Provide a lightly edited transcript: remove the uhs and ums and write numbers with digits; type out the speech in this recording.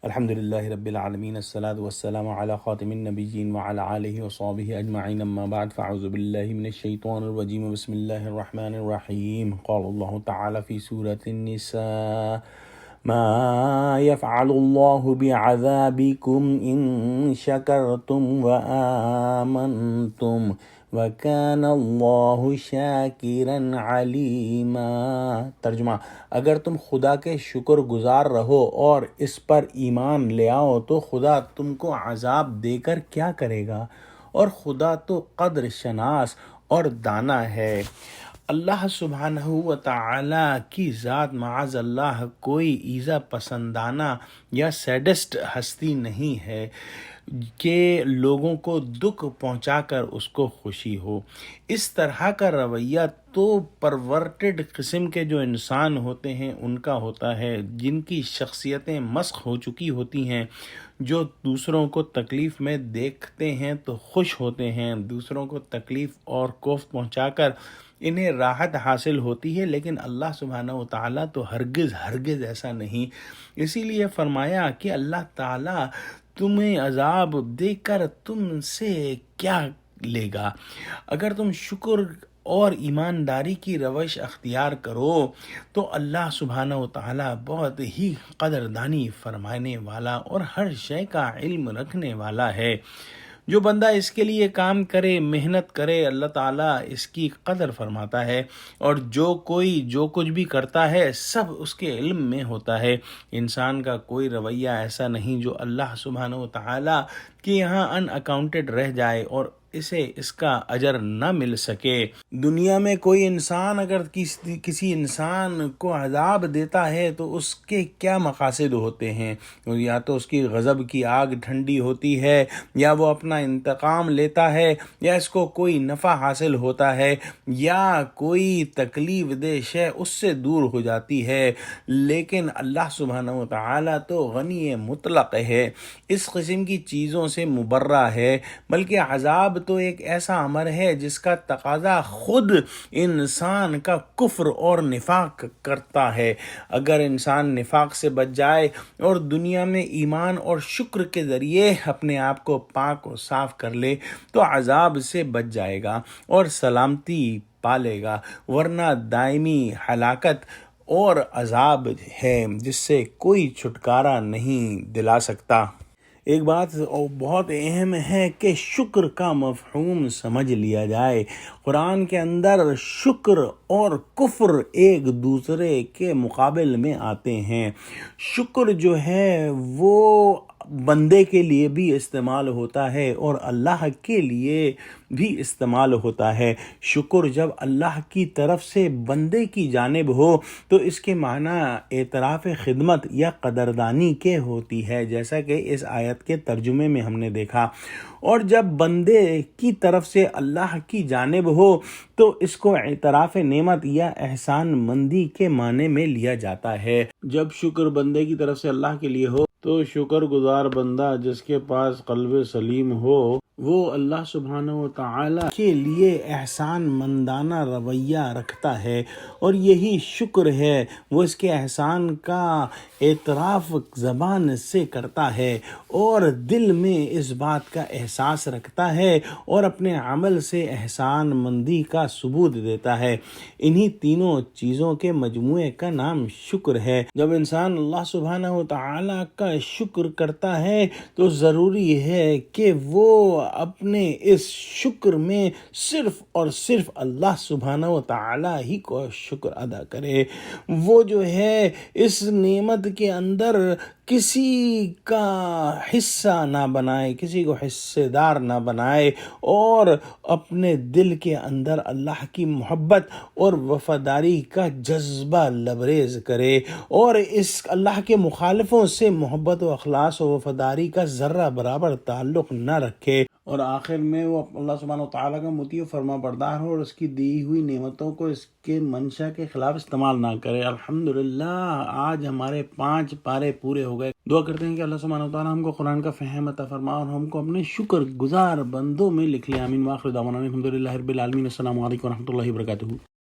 الحمد لله رب العالمين، الصلاة والسلام على خاتم النبيين وعلى آله وصحبه أجمعين، أما بعد فأعوذ بالله من الشيطان الرجيم، بسم الله الرحمن الرحيم. قال الله تعالى في سورة النساء: ما يفعل الله بعذابكم إن شكرتم وآمنتم وَكَانَ اللَّهُ شَاكِرًا عَلِيمًا۔ ترجمہ: اگر تم خدا کے شکر گزار رہو اور اس پر ایمان لے آؤ تو خدا تم کو عذاب دے کر کیا کرے گا، اور خدا تو قدر شناس اور دانا ہے۔ اللہ سبحانہ و تعالی کی ذات معاذ اللہ کوئی ایذا پسندانہ یا سیڈسٹ ہستی نہیں ہے کہ لوگوں کو دکھ پہنچا کر اس کو خوشی ہو۔ اس طرح کا رویہ تو پرورٹڈ قسم کے جو انسان ہوتے ہیں ان کا ہوتا ہے، جن کی شخصیتیں مسخ ہو چکی ہوتی ہیں، جو دوسروں کو تکلیف میں دیکھتے ہیں تو خوش ہوتے ہیں، دوسروں کو تکلیف اور کوفت پہنچا کر انہیں راحت حاصل ہوتی ہے، لیکن اللہ سبحانہ و تعالیٰ تو ہرگز ایسا نہیں۔ اسی لیے فرمایا کہ اللہ تعالیٰ تمہیں عذاب دے کر تم سے کیا لے گا، اگر تم شکر اور ایمانداری کی روش اختیار کرو تو اللہ سبحانہ و تعالیٰ بہت ہی قدردانی فرمانے والا اور ہر شے کا علم رکھنے والا ہے۔ جو بندہ اس کے لیے کام کرے، محنت کرے، اللہ تعالیٰ اس کی قدر فرماتا ہے، اور جو کچھ بھی کرتا ہے سب اس کے علم میں ہوتا ہے۔ انسان کا کوئی رویہ ایسا نہیں جو اللہ سبحانہ و تعالیٰ کے یہاں ان اکاؤنٹڈ رہ جائے اور اسے اس کا اجر نہ مل سکے۔ دنیا میں کوئی انسان اگر کسی انسان کو عذاب دیتا ہے تو اس کے کیا مقاصد ہوتے ہیں؟ یا تو اس کی غضب کی آگ ٹھنڈی ہوتی ہے، یا وہ اپنا انتقام لیتا ہے، یا اس کو کوئی نفع حاصل ہوتا ہے، یا کوئی تکلیف دہ شے اس سے دور ہو جاتی ہے۔ لیکن اللہ سبحانہ و تعالیٰ تو غنی مطلق ہے، اس قسم کی چیزوں سے مبرہ ہے، بلکہ عذاب تو ایک ایسا امر ہے جس کا تقاضا خود انسان کا کفر اور نفاق کرتا ہے۔ اگر انسان نفاق سے بچ جائے اور دنیا میں ایمان اور شکر کے ذریعے اپنے آپ کو پاک و صاف کر لے تو عذاب سے بچ جائے گا اور سلامتی پا لے گا، ورنہ دائمی ہلاکت اور عذاب ہے جس سے کوئی چھٹکارا نہیں دلا سکتا۔ ایک بات بہت اہم ہے کہ شکر کا مفہوم سمجھ لیا جائے۔ قرآن کے اندر شکر اور کفر ایک دوسرے کے مقابل میں آتے ہیں۔ شکر جو ہے وہ بندے کے لیے بھی استعمال ہوتا ہے اور اللہ کے لیے بھی استعمال ہوتا ہے۔ شکر جب اللہ کی طرف سے بندے کی جانب ہو تو اس کے معنی اعتراف خدمت یا قدردانی کے ہوتی ہے، جیسا کہ اس آیت کے ترجمے میں ہم نے دیکھا، اور جب بندے کی طرف سے اللہ کی جانب ہو تو اس کو اعتراف نعمت یا احسان مندی کے معنی میں لیا جاتا ہے۔ جب شکر بندے کی طرف سے اللہ کے لیے ہو تو شکر گزار بندہ جس کے پاس قلب سلیم ہو وہ اللہ سبحانہ و تعالی کے لیے احسان مندانہ رویہ رکھتا ہے، اور یہی شکر ہے، وہ اس کے احسان کا اعتراف زبان سے کرتا ہے اور دل میں اس بات کا احساس رکھتا ہے اور اپنے عمل سے احسان مندی کا ثبوت دیتا ہے۔ انہی تینوں چیزوں کے مجموعے کا نام شکر ہے۔ جب انسان اللہ سبحانہ و تعالی کا شکر کرتا ہے تو ضروری ہے کہ وہ اپنے اس شکر میں صرف اور صرف اللہ سبحانہ و تعالی ہی کو شکر ادا کرے۔ وہ جو ہے اس نعمت کے اندر کسی کا حصہ نہ بنائے، کسی کو حصے دار نہ بنائے، اور اپنے دل کے اندر اللہ کی محبت اور وفاداری کا جذبہ لبریز کرے، اور اس اللہ کے مخالفوں سے محبت و اخلاص و وفاداری کا ذرہ برابر تعلق نہ رکھے، اور آخر میں وہ اللہ سبحانہ و تعالیٰ کا مطیع و فرما بردار ہو اور اس کی دی ہوئی نعمتوں کو اس کے منشا کے خلاف استعمال نہ کرے۔ الحمدللہ آج ہمارے 5 پارے پورے ہو گئے۔ دعا کرتے ہیں کہ اللہ سبحانہ و تعالیٰ ہم کو قرآن کا فہم عطا فرما اور ہم کو اپنے شکر گزار بندوں میں لکھ لے۔ آمین۔ وآخر دعوانا الحمدللہ رب العالمین۔ السلام علیکم ورحمۃ اللہ وبرکاتہ۔